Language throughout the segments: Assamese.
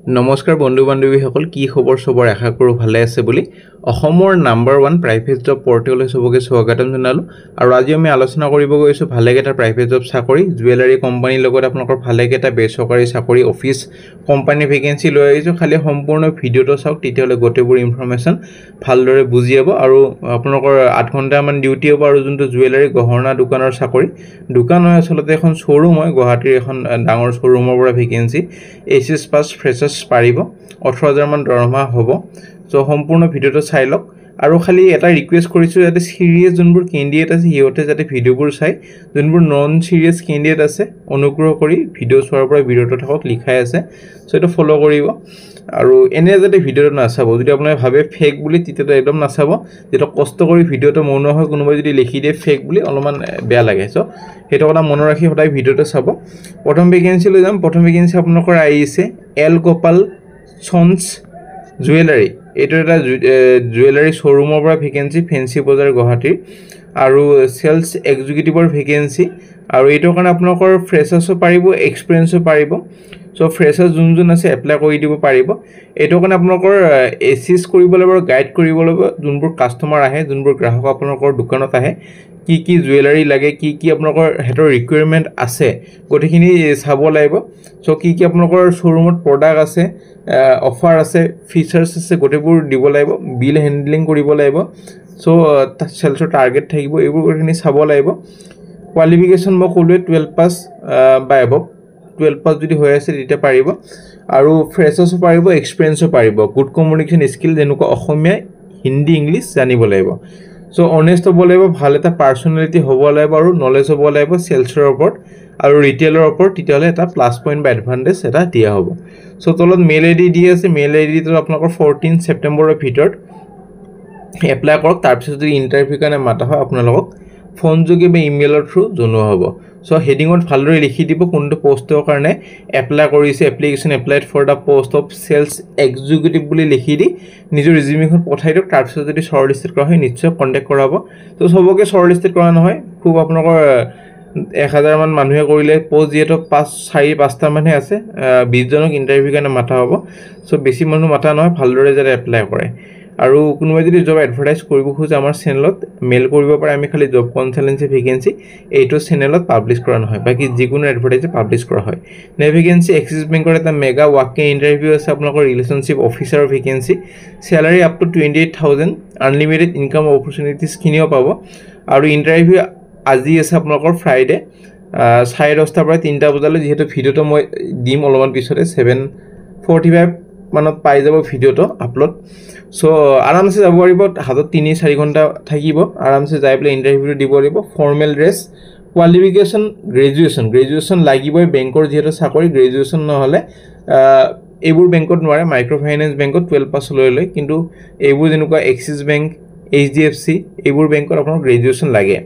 নমস্কাৰ বন্ধু বান্ধৱীসকল কি খবৰ সবৰ আশা কৰো ভালে আছে বুলি অসমৰ নাম্বাৰ 1 প্ৰাইভেট জব পৰ্টেললৈ সবকে স্বাগতম জনালো আৰু আজি আমি আলোচনা কৰিব গৈছো ভালেকেটা প্ৰাইভেট জব চাকৰি জুৱেলাৰী কোম্পানীৰ লগত আপোনালোকৰ ভালেকেটা বেচৰকাৰী চাকৰি অফিস কোম্পানী ভেকেন্সি লৈ আহিছো খালি সম্পূৰ্ণ ভিডিওটো চাওক তেতিয়ালৈ গোটেইবোৰ ইনফৰমেশন ভালদৰে বুজি যাব আৰু আপোনালোকৰ 8 ঘণ্টা মান ডিউটি হ'ব আৰু যোনটো জুৱেলাৰী গহনা দোকানৰ চাকৰি দোকান হয় আসলতে এখন শোৰুম হয় গুৱাহাটীৰ এখন ডাঙৰ শোৰুমৰ পৰা ভেকেন্সি এসএস পাস ফ্ৰেছাৰ্ছ পাৰিব 18000 মান দৰমহা হ'ব সো সম্পূৰ্ণ ভিডিওটো চাই লওক আৰু খালি এটা ৰিকুৱেষ্ট কৰিছো যাতে সিৰিয়াস যোনবোৰ ক্যান্ডিডেট আছে হিয়তে যাতে ভিডিওবোৰ চাই যোনবোৰ নন সিৰিয়াস ক্যান্ডিডেট আছে অনুগ্ৰহ কৰি ভিডিও চোৱাৰ পৰা ভিডিওটো থাকক লিখাই আছে সো এটা ফলো কৰিব আৰু এনে যাতে ভিডিওটো নাচাব যদি আপুনি ভাবে ফেক বুলি তেতিয়া একদম নাচাব যেটা কষ্ট কৰি ভিডিওটো মন হয় কোনোবাই যদি লিখি দিয়ে ফেক বুলি অলপমান বেয়া লাগে সো হেটো কথা মন ৰাখি সদায় ভিডিওটো চাব প্ৰথম ভেকেন্সি লৈ যাম প্ৰথম ভেকেন্সি আপোনালোকৰ আহিছে এল গোপাল সন্স জুৱেলাৰী এটো এটা জুৱেলাৰী শোৰুমৰ পৰা ভেকেন্সি ফেন্সি বজাৰ গুৱাহাটী আৰু সেলস এক্সিকিউটিভৰ ভেকেন্সি আৰু এটো কাৰণে আপোনালোকৰ ফ্ৰেছাৰ্ছও পাৰিব এক্সপেৰিয়েন্সও পাৰিব সো ফ্ৰেছাৰ্ছ যোন আছে এপ্লাই কৰি দিব পাৰিব এটো কাৰণে আপোনালোকৰ এসিস কৰিব লাগিব গাইড কৰিব লাগিব যোনবোৰ কাস্টমাৰ আহে যোনবোৰ গ্ৰাহক আপোনালোকৰ দোকানত আহে কি জুৱেলাৰী লাগে কি আপোনালোকৰ হেতৰ ৰিকুৱাৰমেন্ট আছে গটিখিনি চাব লাগিব সো কি আপোনালোকৰ শোৰুমত প্ৰডাক্ট আছে অফাৰ আছে ফিচাৰ্ছ আছে গটেবোৰ দিব লাগিব বিল হ্যান্ডলিং কৰিব লাগিব সো সেলছৰ টাৰ্গেট থাকিব এইবোৰ গটিখিনি চাব লাগিব কোৱালিফিকেশন মই কলোৱে 12 পাস বা এবভ 12 পাস যদি হৈ আছে তেতিয়া পাৰিব আৰু ফ্ৰেছাৰ্ছও পাৰিব এক্সপেৰিয়েন্সও পাৰিব গুড কমিউনিকেশন স্কিল যেনেকুৱা অসমীয়া হিন্দী ইংলিশ জানিব লাগিব সো অনেষ্ট হ'ব লাগিব ভাল এটা পাৰ্সোনালিটি হ'ব লাগিব আৰু নলেজ হ'ব লাগিব সেলছৰ ওপৰত আৰু ৰিটেইলৰ ওপৰত তেতিয়ালে এটা প্লাস পইণ্ট বা এডভান্টেজ এটা দিয়া হ'ব সো তলত মেল আইডি দি আছে মেল আইডি তো আপোনালোকৰ 14 সেপ্টেম্বৰৰ ভিতৰত এপ্লাই কৰক তাৰ পিছত যদি ইন্টাৰভিউ কাৰণে মাতা হয় আপোনালোকক ফোন যোগে বা ইমেইলৰ থ্ৰু জনোৱা হ'ব সো হেডিংত ভালদৰে লিখি দিব কোনটো পোষ্টৰ কাৰণে এপ্লাই কৰিছে application applied for the post of sales executive বুলি লিখি দি নিজৰ ৰিজিউমিখন পঠাই দিওক তাৰ পিছত যদি শৰ্টলিস্টেড কৰা হয় নিশ্চয় কন্টাক্ট কৰাব তো সবকে শৰ্টলিস্টেড কৰা নহয় খুব আপোনালোকৰ 1000 মান মানুহে কৰিলে পোষ্ট যেটো 4-5টা মানহে আছে 20 জনক ইন্টাৰভিউ কাৰণে মাতা হ'ব সো বেছি মানুহ মাতা নহয় ভালদৰে যাতে এপ্লাই কৰে আৰু কোনোবাই যদি জব এডভাৰটাইজ কৰিব খোজে আমাৰ চেনেলত মেল কৰিব পাৰে আমি খালি জব কনসালটেন্সি ভেকেন্সি এইটো চেনেলত পাবলিশ কৰা নহয় বাকি যিকোনো এডভাৰটাইজ পাবলিশ কৰা হয় নে ভেকেন্সি এক্সিস বেংকৰ এটা মেগা ওয়াক ইন্টাৰভিউ আছে আপোনালোকৰ ৰিলেশনশিপ অফিচাৰৰ vacancy salary up to 28000 unlimited income opportunities কিনিও পাব আৰু ইন্টাৰভিউ আজি আছে আপোনালোকৰ ফ্ৰাইডে 10:30 পৰা 3টা বজালৈ যেহেতু ভিডিওটো মই দিম অলপমান পিছতে 7:45 মানত পাই যাব ভিডিওটো আপলোড সো আৰামসে যাব পাৰিব হাতত 3-4 ঘণ্টা থাকিব আৰামসে যাই পেলাই ইন্টাৰভিউ দিব পাৰিব ফৰ্মেল ড্ৰেছ কোৱালিফিকেশন গ্ৰেজুৱেচন লাগিবই বেংকৰ যেহেতু চাকৰি গ্ৰেজুৱেচন নহলে এইবোৰ বেংকত নোৱাৰে মাইক্ৰ ফাইনান্স বেংকত 12 পাস লৈ কিন্তু এইবোৰ যেনেকুৱা এক্সিস বেংক এইচডিএফসি এইবোৰ বেংকত আপোনাৰ গ্ৰেজুৱেচন লাগে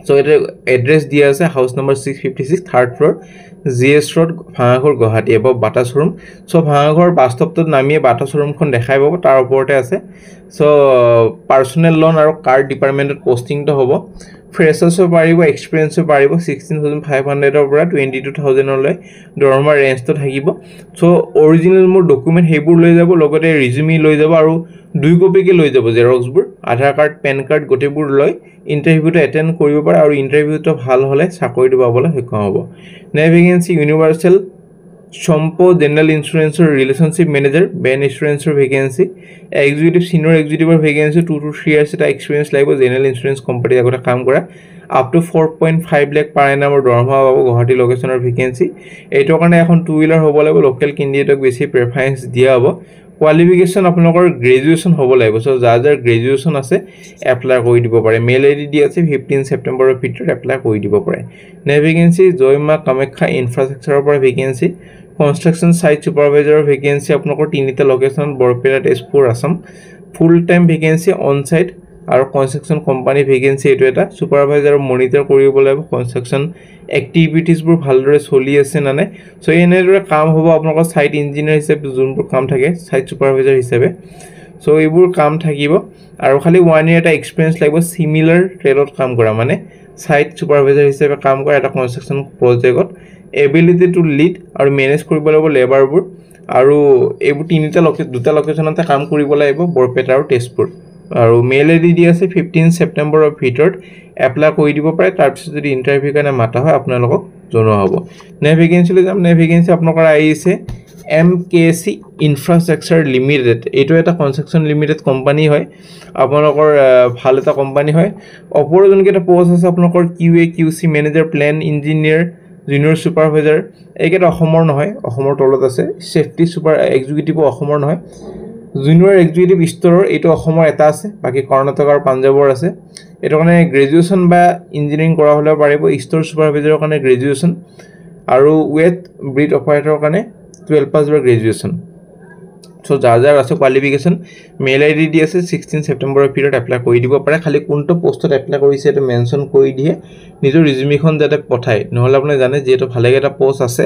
সো এটা এড্ৰেছ দিয়া আছে house number 656 third floor GS road Bhangagarh Guwahati above Bata showroom so Bhangagarh বাস্তৱত নামিয়ে বাটা শোৰুমখন দেখাই পাব তাৰ ওপৰতে আছে সো পাৰ্সোনেল লোন আৰু কাৰ্ড ডিপাৰ্টমেন্টত পোষ্টিংটো হ'ব ফ্ৰেছাৰ্ছও পাৰিব এক্সপেৰিয়েন্সও পাৰিব 16500 ৰ পৰা 22000 লৈ দৰমহা ৰেঞ্জটো থাকিব সো অৰিজিনাল মোৰ ডকুমেন্ট হেবোৰ লৈ যাব লগতে ৰিজিউমি লৈ যাব আৰু 2 কপিকে লৈ যাব জেৰক্সবোৰ আধাৰ কাৰ্ড পেন কাৰ্ড গটেবোৰ লৈ ইন্টাৰভিউটো এটেন্ড কৰিব পাৰে আৰু ইন্টাৰভিউটো ভাল হলে চাকৰিটো পাবলৈ সক্ষম হ'ব নে ভেকেন্সি ইউনিভাৰ্সাল সম্পো জেনাৰেল ইন্সুৰেন্সৰ ৰিলেশনশিপ মেনেজাৰ বেন ইন্সুৰেন্সৰ ভেকেন্সি এক্সিকিউটিভ সিনিয়ৰ এক্সিকিউটিভৰ ভেকেন্সি 2 to 3 ইয়াৰ্স এটা এক্সপেৰিয়েন্স লাগিব জেনাৰেল ইন্সুৰেন্স কোম্পানী আগতে কাম কৰা আপ টু 4.5 লাখ পাৰ এনামৰ দৰমহা পাব গুৱাহাটী লোকেশনৰ ভেকেন্সি এইটো কাৰণে এখন 2 হুইলাৰ হ'ব লাগিব লোকেল ক্যান্ডিডেটক বেছি প্ৰেফাৰেন্স দিয়া হ'ব কোৱালিফিকেশন আপোনালোকৰ গ্ৰেজুৱেচন হ'ব লাগিব সো যাৰ গ্ৰেজুৱেচন আছে এপ্লাই কৰি দিব পাৰে মেল আইডি দি আছে 15 সেপ্টেম্বৰৰ ভিতৰত এপ্লাই কৰি দিব পাৰে নে ভেকেন্সি জয়মা কামাখ্যা ইনফ্ৰাষ্ট্ৰাকচাৰৰ পৰা ভেকেন্সি কনষ্ট্ৰাকচন সাইট সুপাৰভাইজাৰৰ ভেকেন্সি আপোনালোকৰ তিনিটা location Barpeta Tezpur Assam full time vacancy on site আৰু কনষ্ট্ৰাকচন কোম্পানী ভেকেন্সি এটো এটা সুপাৰভাইজাৰ মনিটৰ কৰিব লাগিব কনষ্ট্ৰাকচন এক্টিভিটিজবোৰ ভালদৰে চলি আছে না নাই সো এনেদৰে কাম হ'ব আপোনালোকৰ সাইট ইঞ্জিনিয়াৰ হিচাপে যোনবোৰ কাম থাকে সাইট সুপাৰভাইজাৰ হিচাপে সো এইবোৰ কাম থাকিব আৰু খালি 1 ইয়াৰ এটা এক্সপেৰিয়েন্স লাগিব সিমিলাৰ ট্ৰেডত কাম কৰা মানে সাইট সুপাৰভাইজাৰ হিচাপে কাম কৰা এটা কনষ্ট্ৰাকচন প্ৰজেক্টত এবিলিটি টু লিড আৰু মেনেজ কৰিব লাগিব লেবাৰবোৰ আৰু এইবোৰ দুটা লোকেশ্যনতে কাম কৰিব লাগিব, বৰপেটা আৰু তেজপুৰ। আৰু মেইল আইডি দি আছে 15 ছেপ্টেম্বৰৰ ভিতৰত এপ্লাই কৰি দিব পাৰে। তাৰপিছত যদি ইণ্টাৰভিউ কাৰণে মাতা হয় আপোনালোকক জনোৱা হ'ব। নেক্সট ভেকেঞ্চিলৈ যাম। নেক্সট ভেকেঞ্চি আপোনালোকৰ আহিছে MKC ইনফ্ৰাষ্ট্ৰাকচাৰ লিমিটেড। এইটো এটা কনষ্ট্ৰাকশ্যন লিমিটেড কোম্পানী হয়, আপোনালোকৰ ভাল এটা কোম্পানী হয়। ওপৰৰ যোনকেইটা পোষ্ট আছে আপোনালোকৰ QA QC manager, plan engineer, junior supervisor, এইকেইটা অসমৰ নহয়, অসমৰ তলত আছে। ছেফটি ছুপাৰ এক্সিকিউটিভো অসমৰ নহয়। জুনিয়ৰ এক্সিকিউটিভ ষ্ট'ৰৰ এইটো অসমৰ এটা আছে, বাকী কৰ্ণাটক আৰু পাঞ্জাৱৰ আছে। এইটো কাৰণে গ্ৰেজুৱেশ্যন বা ইঞ্জিনিয়াৰিং কৰা হ'লেও পাৰিব। ষ্ট'ৰ ছুপাৰভাইজাৰৰ কাৰণে গ্ৰেজুৱেশ্যন আৰু ৱেট ব্ৰিড অপাৰেটৰৰ কাৰণে 12 পাছ বা গ্ৰেজুৱেশ্যন। চ' যাৰ আছে কোৱালিফিকেশ্যন, মেইল আইডি দি আছে 16 ছেপ্টেম্বৰৰ ভিতৰত এপ্লাই কৰি দিব পাৰে। খালি কোনটো পোষ্টত এপ্লাই কৰিছে এইটো মেনশ্যন কৰি দিয়ে, নিজৰ ৰিজিউমিখন যাতে পঠায়, নহ'লে আপুনি জানে যিহেতু ভালেকেইটা পোষ্ট আছে,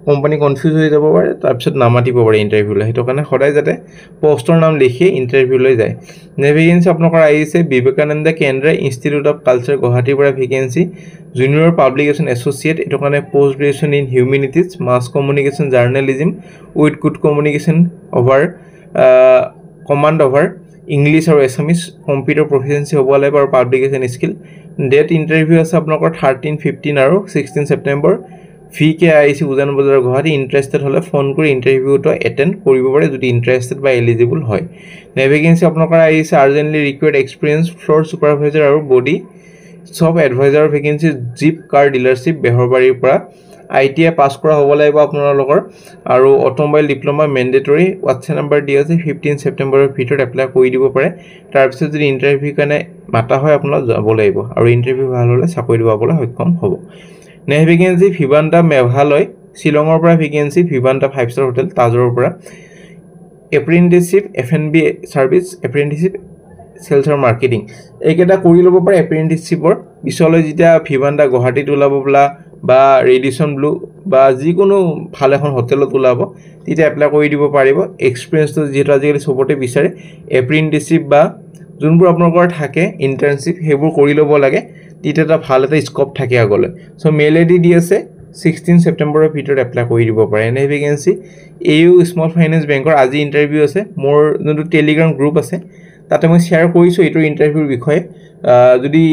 কোম্পানী কনফিউজ হৈ যাব পাৰে, তাৰপিছত নামাতিব পাৰে ইণ্টাৰভিউলৈ। সেইটো কাৰণে সদায় যাতে পোষ্টৰ নাম লিখি ইণ্টাৰভিউলৈ যায়। নেক্সট ভেকেঞ্চি আপোনালোকৰ আহিছে বিবেকানন্দ কেন্দ্ৰ ইনষ্টিটিউট অফ কালচাৰ গুৱাহাটীৰ পৰা ভেকেঞ্চি জুনিয়ৰ পাব্লিকেশ্যন এছ'চিয়েট। এইটো কাৰণে post graduation in humanities, mass communication, journalism with good communication over command over English আৰু এছামিছ, কম্পিউটাৰ প্ৰফিচিয়েঞ্চি হ'ব লাগিব আৰু পাব্লিকেশ্যন স্কিল। ডেট ইণ্টাৰভিউ আছে আপোনালোকৰ 13, 15 আৰু 16 ছেপ্টেম্বৰ। VKIC উজান বজাৰ গুৱাহাটী। ইণ্টাৰেষ্টেড হ'লে ফোন কৰি ইণ্টাৰভিউটো এটেণ্ড কৰিব পাৰে যদি ইণ্টাৰেষ্টেড বা এলিজিবল হয়। নেক্সট ভেকেঞ্চি আপোনালোকৰ আহিছে urgently required experience floor supervisor আৰু বডি শ্বপ এডভাইজাৰৰ ভেকেঞ্চি জিপ কাৰ ডিলাৰশ্বিপ বেহৰবাৰীৰ পৰা। ITI পাছ কৰা হ'ব লাগিব আপোনালোকৰ আৰু automobile diploma mandatory. WhatsApp number দি আছে 15 ছেপ্টেম্বৰৰ ভিতৰত এপ্লাই কৰি দিব পাৰে। তাৰপিছত যদি ইণ্টাৰভিউ কাৰণে মাতা হয় আপোনালোক যাব লাগিব আৰু ইণ্টাৰভিউ ভাল হ'লে চাকৰি পাবলৈ সক্ষম হ'ব। নেক্সট ভেকেঞ্চি ভিভান্তা মেঘালয় শ্বিলঙৰ পৰা ভেকেঞ্চি, ভিভান্তা 5-star হোটেল তাজৰৰ পৰা। Apprenticeship F&B service, apprenticeship sales আৰু মাৰ্কেটিং, এইকেইটা কৰি ল'ব পাৰে এপ্ৰেণ্টিছশ্বিপৰ। পিছলৈ যেতিয়া ভিভান্তা গুৱাহাটীত ওলাব বোলা বা ৰেডিচন ব্লু বা যিকোনো ভাল এখন হোটেলত ওলাব তেতিয়া এপ্লাই কৰি দিব পাৰিব। এক্সপিৰিয়েঞ্চটো যিহেতু আজিকালি চবতে বিচাৰে, এপ্ৰেণ্টিছশ্বিপ বা যোনবোৰ আপোনালোকৰ থাকে ইণ্টাৰ্ণশ্বিপ সেইবোৰ কৰি ল'ব লাগে, তেতিয়া এটা ভাল এটা স্ক'প থাকে আগলৈ। চ' মেইল আইডি দি আছে 16 ছেপ্টেম্বৰৰ ভিতৰত এপ্লাই কৰি দিব পাৰে। এনে ভেকেঞ্চি AU স্মল ফাইনেন্স বেংকৰ আজি ইণ্টাৰভিউ আছে। মোৰ যোনটো টেলিগ্ৰাম গ্ৰুপ আছে তাতে মই শ্বেয়াৰ কৰিছোঁ এইটোৰ ইণ্টাৰভিউৰ বিষয়ে। যদি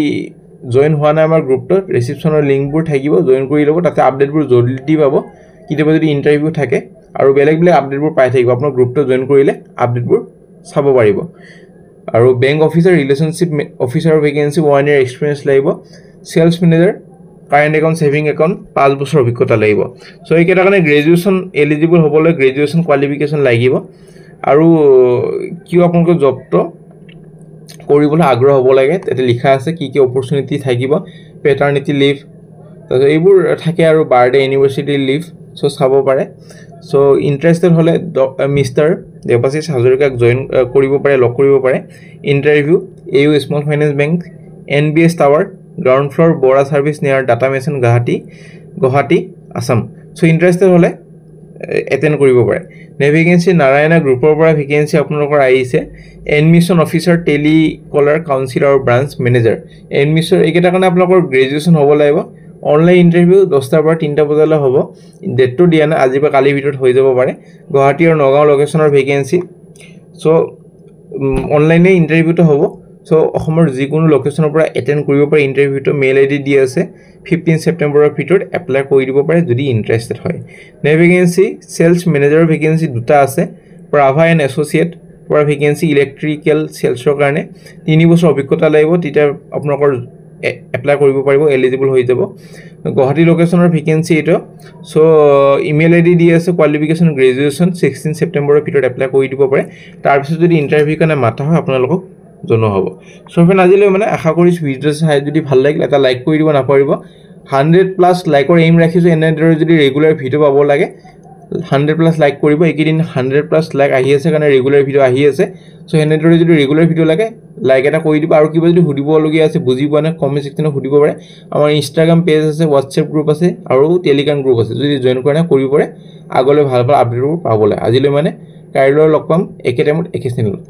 জইন হোৱা নাই আমাৰ গ্ৰুপটোত, ৰিচিপশ্যনৰ লিংকবোৰ থাকিব, জইন কৰি ল'ব, তাতে আপডেটবোৰ জলদি পাব। কেতিয়াবা যদি ইণ্টাৰভিউ থাকে আৰু বেলেগ আপডেটবোৰ পাই থাকিব, আপোনাৰ গ্ৰুপটো জইন কৰিলে আপডেটবোৰ চাব পাৰিব। আৰু বেংক অফিচাৰ ৰিলেশ্যনশ্বিপ অফিচাৰৰ ভেকেঞ্চি 1 year এক্সপিৰিয়েঞ্চ লাগিব। Sales manager, current account, saving account 5 বছৰ অভিজ্ঞতা লাগিব। চ' এইকেইটাৰ কাৰণে গ্ৰেজুৱেশ্যন এলিজিবল হ'বলৈ গ্ৰেজুৱেশ্যন কোৱালিফিকেশ্যন লাগিব আৰু কিয় আপোনালোকৰ জবটো কৰিবলৈ আগ্ৰহ হ'ব লাগে, তাতে লিখা আছে কি কি অপৰচুনিটি থাকিব, পেটাৰ্নিটি লিভ, তাৰপিছত এইবোৰ থাকে আৰু বাৰ্থডে এনিভাৰ্চিটি লিভ। চ' চাব পাৰে। চ' ইণ্টাৰেষ্টেড হ'লে মিষ্টাৰ দেৱাশীষ হাজৰিকাক জইন কৰিব পাৰে, লগ কৰিব পাৰে। Interview AU small finance bank, NBS tower, ground floor, Bora service নিয়াৰ ডাটা মেচিন গুৱাহাটী আছাম। চ' ইণ্টাৰেষ্টেড হ'লে এটেণ্ড কৰিব পাৰে। নেক্সট ভেকেঞ্চি নাৰায়ণা গ্ৰুপৰ পৰা ভেকেঞ্চি আপোনালোকৰ আহিছে এডমিশ্যন অফিচাৰ, টেলিকলাৰ, কাউন্সিল আৰু ব্ৰাঞ্চ মেনেজাৰ। এডমিশ্যন এইকেইটাৰ কাৰণে আপোনালোকৰ গ্ৰেজুৱেশ্যন হ'ব লাগিব। অনলাইন ইণ্টাৰভিউ 10টাৰ পৰা 3টা বজালৈ হ'ব। ডেটটো দিয়া নাই, আজি বা কালিৰ ভিতৰত হৈ যাব পাৰে। গুৱাহাটী আৰু নগাঁও লোকেশ্যনৰ ভেকেঞ্চি। চ' অনলাইনে ইণ্টাৰভিউটো হ'ব। চ' অসমৰ যিকোনো লোকেশ্যনৰ পৰা এটেণ্ড কৰিব পাৰে ইণ্টাৰভিউটো। মেইল আইডি দি আছে 15 ছেপ্টেম্বৰৰ ভিতৰত এপ্লাই কৰি দিব পাৰে যদি ইণ্টাৰেষ্টেড হয়। নেক্সট ভেকেঞ্চি চেলছ মেনেজাৰৰ ভেকেঞ্চি 2টা আছে। প্ৰাভা এণ্ড এছ'চিয়েট পৰা ভেকেঞ্চি ইলেক্ট্ৰিকেল চেলছৰ কাৰণে 3 বছৰ অভিজ্ঞতা লাগিব, তেতিয়া আপোনালোকৰ এপ্লাই কৰিব পাৰিব, এলিজিবল হৈ যাব। গুৱাহাটী লোকেশ্যনৰ ভেকেঞ্চি এইটো। চ' ইমেইল আইডি দি আছে কোৱালিফিকেশ্যন গ্ৰেজুৱেশ্যন, 16 ছেপ্টেম্বৰৰ ভিতৰত এপ্লাই কৰি দিব পাৰে। তাৰপিছত যদি ইণ্টাৰভিউ কাৰণে মাতা হয় আপোনালোকক জনোৱা হ'ব। চ' ফ্ৰেণ্ড আজিলৈ আশা কৰিছোঁ ভিডিঅ' চাই যদি ভাল লাগিল এটা লাইক কৰি দিব নাপাহৰিব। 100+ লাইকৰ এইম ৰাখিছোঁ, এনেদৰে যদি ৰেগুলাৰ ভিডিঅ' পাব লাগে 100+ লাইক কৰিব। এইকেইদিন 100+ লাইক আহি আছে কাৰণে ৰেগুলাৰ ভিডিঅ' আহি আছে। চ' এনেদৰে যদি ৰেগুলাৰ ভিডিঅ' লাগে লাইক এটা কৰি দিব। আৰু কিবা যদি সুধিবলগীয়া আছে, বুজি পোৱা নাই, কমেণ্ট ছেকশ্যনত সুধিব পাৰে। আমাৰ ইনষ্টাগ্ৰাম পেজ আছে, হোৱাটছএপ গ্ৰুপ আছে আৰু টেলিগ্ৰাম গ্ৰুপ আছে, যদি জইন কৰা নাই কৰিব পাৰে আগলৈ ভাল আপডেটবোৰ পাবলৈ। আজিলৈ কাইলৈ লগ পাম একে টাইমত একে চেনেলত।